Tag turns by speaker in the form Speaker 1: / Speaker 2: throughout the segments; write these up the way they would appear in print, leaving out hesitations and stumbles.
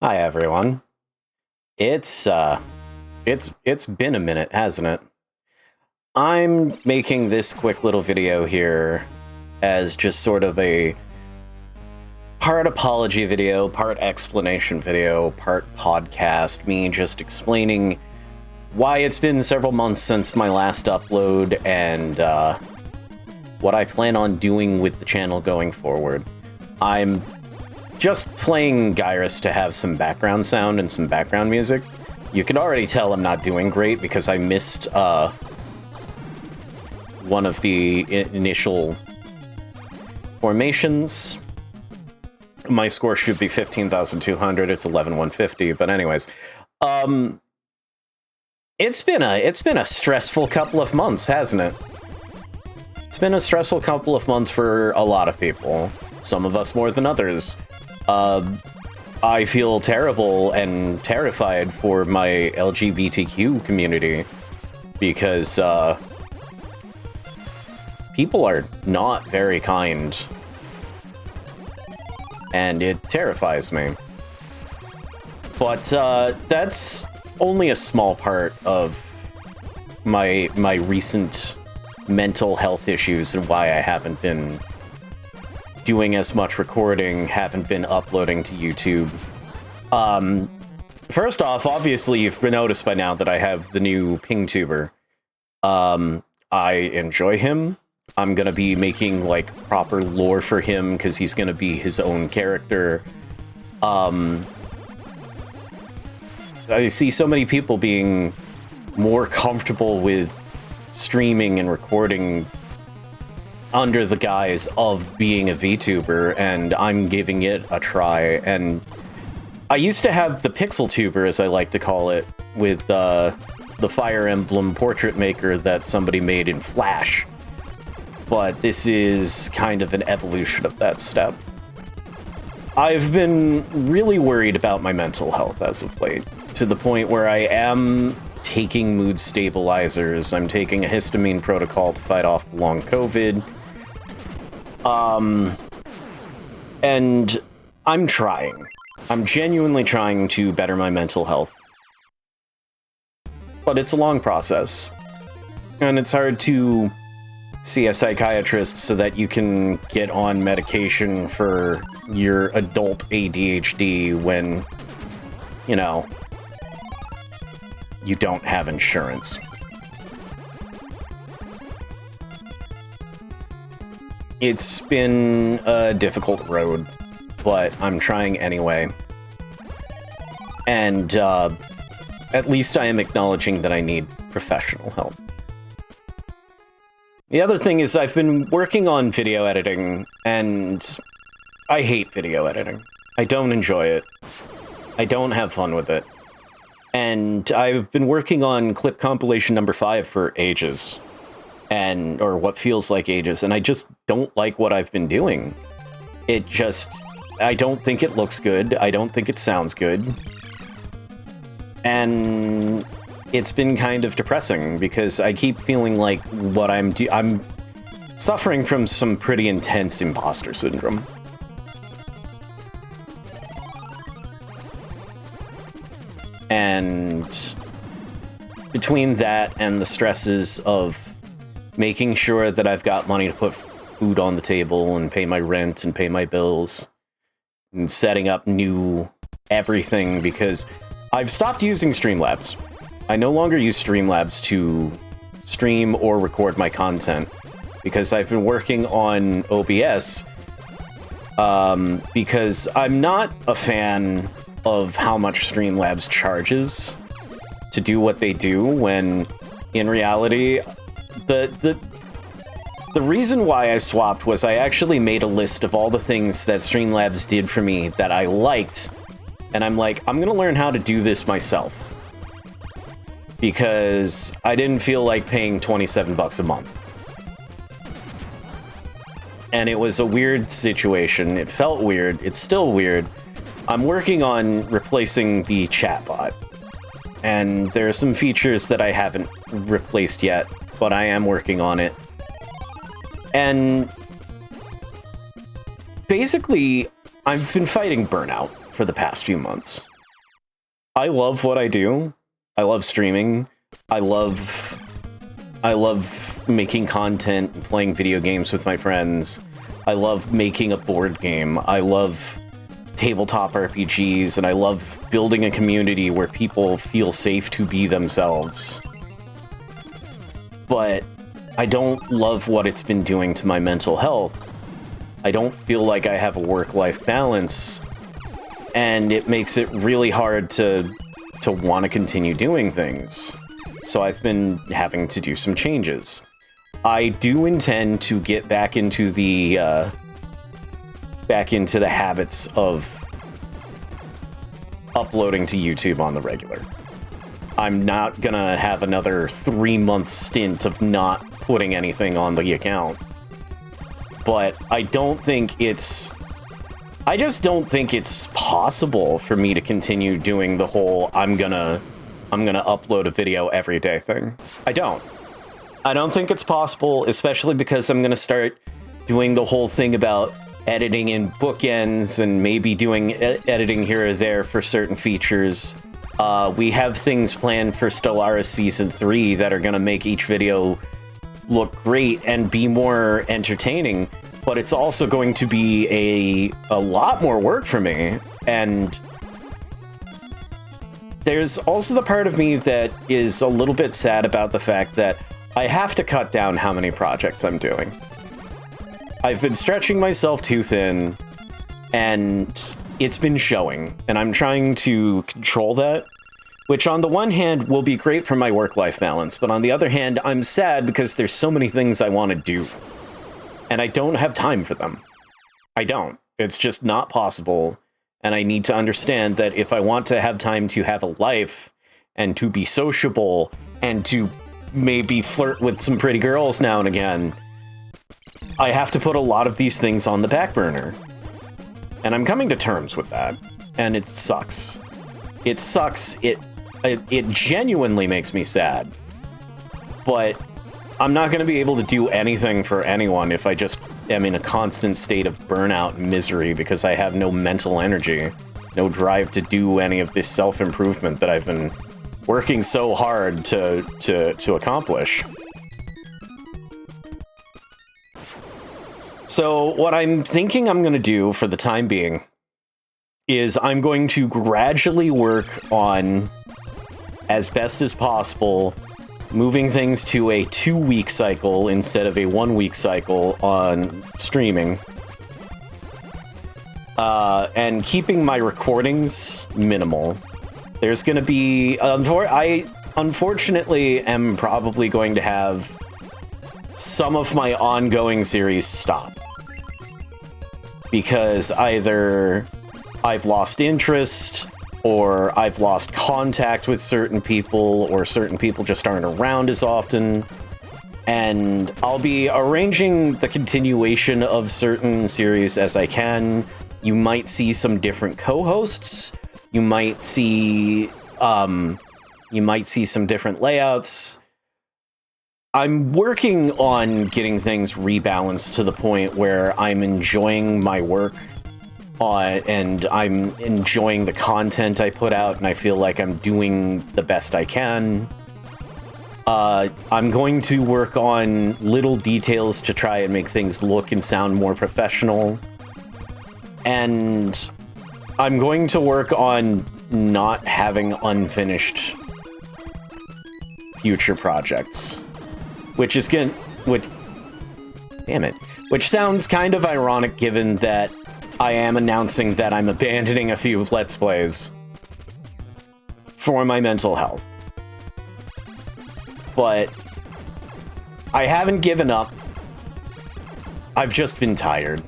Speaker 1: Hi everyone. It's been a minute, hasn't it? I'm making this quick little video here as just sort of a part apology video, part explanation video, part podcast, me just explaining why it's been several months since my last upload and what I plan on doing with the channel going forward. I'm just playing Gyrus to have some background sound and some background music. You can already tell I'm not doing great because I missed one of the initial formations. My score should be 15,200. It's 11,150. But anyways, it's been a stressful couple of months, hasn't it? It's been a stressful couple of months for a lot of people. Some of us more than others. I feel terrible and terrified for my LGBTQ community because people are not very kind, and it terrifies me. But that's only a small part of my recent mental health issues and why I haven't been doing as much recording, haven't been uploading to YouTube. First off, obviously you've noticed by now that I have the new PingTuber. I enjoy him. I'm gonna be making like proper lore for him because he's gonna be his own character. I see so many people being more comfortable with streaming and recording under the guise of being a VTuber, and I'm giving it a try. And I used to have the PixelTuber, as I like to call it, with the Fire Emblem portrait maker that somebody made in Flash. But this is kind of an evolution of that step. I've been really worried about my mental health as of late, to the point where I am taking mood stabilizers. I'm taking a histamine protocol to fight off long COVID. And I'm trying. I'm genuinely trying to better my mental health. But it's a long process. And it's hard to see a psychiatrist so that you can get on medication for your adult ADHD when, you know, you don't have insurance. It's been a difficult road, but I'm trying anyway. And at least I am acknowledging that I need professional help. The other thing is I've been working on video editing, and I hate video editing. I don't enjoy it. I don't have fun with it. And I've been working on clip compilation number 5 for ages. Or what feels like ages, and I just don't like what I've been doing. I don't think it looks good, I don't think it sounds good, and it's been kind of depressing, because I keep feeling like what I'm suffering from some pretty intense imposter syndrome. And between that and the stresses of making sure that I've got money to put food on the table and pay my rent and pay my bills and setting up new everything, because I've stopped using Streamlabs. I no longer use Streamlabs to stream or record my content because I've been working on OBS because I'm not a fan of how much Streamlabs charges to do what they do, when in reality the reason why I swapped was I actually made a list of all the things that Streamlabs did for me that I liked, and I'm like, I'm gonna learn how to do this myself, because I didn't feel like paying 27 bucks a month. And it was a weird situation. It felt weird. It's still weird. I'm working on replacing the chatbot, and there are some features that I haven't replaced yet, but I am working on it. And basically, I've been fighting burnout for the past few months. I love what I do. I love streaming. I love making content and playing video games with my friends. I love making a board game. I love tabletop RPGs, and I love building a community where people feel safe to be themselves. But I don't love what it's been doing to my mental health. I don't feel like I have a work-life balance, and it makes it really hard to want to continue doing things. So I've been having to do some changes. I do intend to get back into the habits of uploading to YouTube on the regular. I'm not gonna have another 3-month stint of not putting anything on the account. But I just don't think it's possible for me to continue doing the whole I'm gonna upload a video every day thing. I don't think it's possible, especially because I'm gonna start doing the whole thing about editing in bookends and maybe doing editing here or there for certain features. We have things planned for Stellaris Season 3 that are gonna make each video look great and be more entertaining, but it's also going to be a lot more work for me. And there's also the part of me that is a little bit sad about the fact that I have to cut down how many projects I'm doing. I've been stretching myself too thin, and it's been showing, and I'm trying to control that, which on the one hand will be great for my work-life balance, but on the other hand, I'm sad because there's so many things I want to do, and I don't have time for them. I don't. It's just not possible, and I need to understand that if I want to have time to have a life, and to be sociable, and to maybe flirt with some pretty girls now and again, I have to put a lot of these things on the back burner. And I'm coming to terms with that, and it sucks. It sucks. It genuinely makes me sad. But I'm not going to be able to do anything for anyone if I just am in a constant state of burnout and misery because I have no mental energy, no drive to do any of this self-improvement that I've been working so hard to accomplish. So what I'm thinking I'm going to do for the time being is I'm going to gradually work on, as best as possible, moving things to a 2-week cycle instead of a 1-week cycle on streaming. And keeping my recordings minimal. There's going to be... I unfortunately am probably going to have some of my ongoing series stop. Because either I've lost interest, or I've lost contact with certain people, or certain people just aren't around as often. And I'll be arranging the continuation of certain series as I can. You might see some different co-hosts. You might see some different layouts. I'm working on getting things rebalanced to the point where I'm enjoying my work and I'm enjoying the content I put out, and I feel like I'm doing the best I can. I'm going to work on little details to try and make things look and sound more professional. And I'm going to work on not having unfinished future projects. Which sounds kind of ironic given that I am announcing that I'm abandoning a few Let's Plays for my mental health. But I haven't given up. I've just been tired.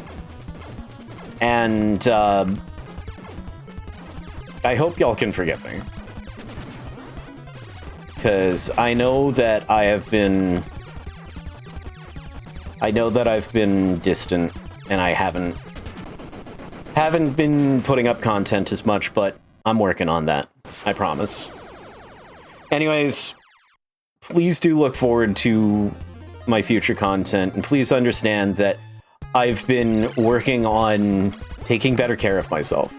Speaker 1: And I hope y'all can forgive me. Because I know that I've been distant, and I haven't been putting up content as much, but I'm working on that. I promise. Anyways, please do look forward to my future content, and please understand that I've been working on taking better care of myself.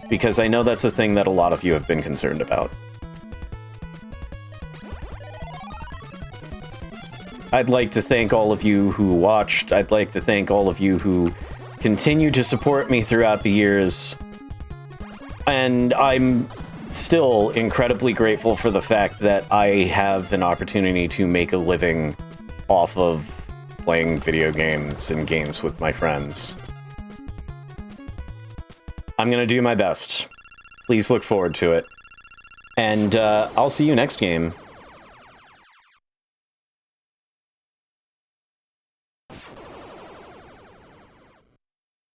Speaker 1: because I know that's a thing that a lot of you have been concerned about. I'd like to thank all of you who watched. I'd like to thank all of you who continue to support me throughout the years. And I'm still incredibly grateful for the fact that I have an opportunity to make a living off of playing video games and games with my friends. I'm gonna do my best. Please look forward to it. And I'll see you next game.